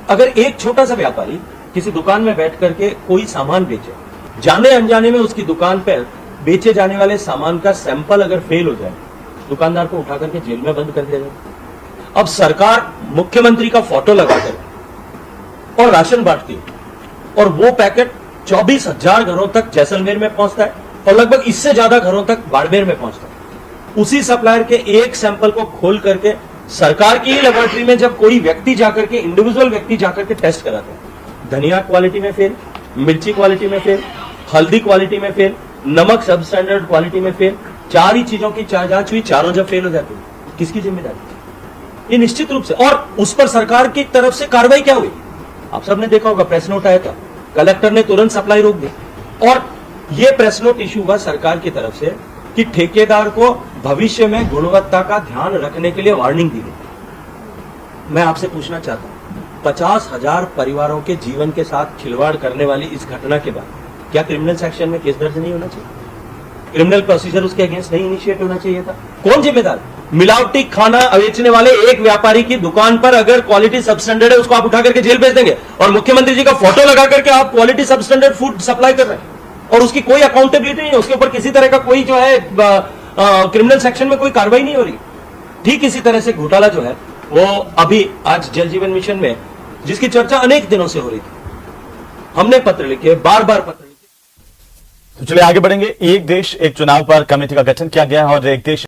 अगर एक छोटा सा व्यापारी किसी दुकान में बैठ करके कोई सामान बेचे, जाने अनजाने में उसकी दुकान पर बेचे जाने वाले सामान का सैंपल अगर फेल हो जाए, दुकानदार को उठा करके जेल में बंद कर दिया जाए। अब सरकार मुख्यमंत्री का फोटो लगाकर और राशन बांटती है और वो पैकेट 24,000 घरों तक जैसलमेर में पहुंचता है और लगभग इससे ज्यादा घरों तक बाड़मेर में पहुंचता है। उसी सप्लायर के एक सैंपल को खोल करके सरकार की लेबोरेटरी में जब कोई व्यक्ति जाकर के, इंडिविजुअल व्यक्ति जाकर के टेस्ट कराते हैं, धनिया क्वालिटी में फेल, मिर्ची क्वालिटी में फेल, हल्दी क्वालिटी में फेल, नमक सब स्टैंडर्ड क्वालिटी में फेल, चार ही चीजों की जांच हुई, चारों जब फेल हो जाती है, किसकी जिम्मेदारी? ये निश्चित रूप से। और उस पर सरकार की तरफ से कार्रवाई क्या हुई? आप सबने देखा होगा, प्रेस नोट आया था, कलेक्टर ने तुरंत सप्लाई रोक दी और यह प्रेस नोट इश्यू हुआ सरकार की तरफ से कि ठेकेदार को भविष्य में गुणवत्ता का ध्यान रखने के लिए वार्निंग दी गई। मैं आपसे पूछना चाहता हूं, 50,000 परिवारों के जीवन के साथ खिलवाड़ करने वाली इस घटना के बाद क्या क्रिमिनल सेक्शन में केस दर्ज नहीं होना चाहिए? क्रिमिनल प्रोसीजर उसके अगेंस्ट नहीं इनिशिएट होना चाहिए था? कौन जिम्मेदार? मिलावटी खाना बेचने वाले एक व्यापारी की दुकान पर अगर क्वालिटी सबस्टैंडर्ड है, उसको आप उठा करके जेल भेज देंगे और मुख्यमंत्री जी का फोटो लगा करके आप क्वालिटी सबस्टैंडर्ड फूड सप्लाई कर रहे हैं और उसकी कोई अकाउंटेबिलिटी नहीं है, उसके ऊपर किसी तरह का कोई जो है क्रिमिनल सेक्शन में कोई कार्रवाई नहीं हो रही। ठीक इसी तरह से घोटाला जो है वो अभी आज जल जीवन मिशन में, जिसकी चर्चा अनेक दिनों से हो रही थी, हमने पत्र लिखे, बार बार पत्र लिखे। तो चलिए आगे बढ़ेंगे। एक देश एक चुनाव पर कमेटी का गठन किया गया है और एक देश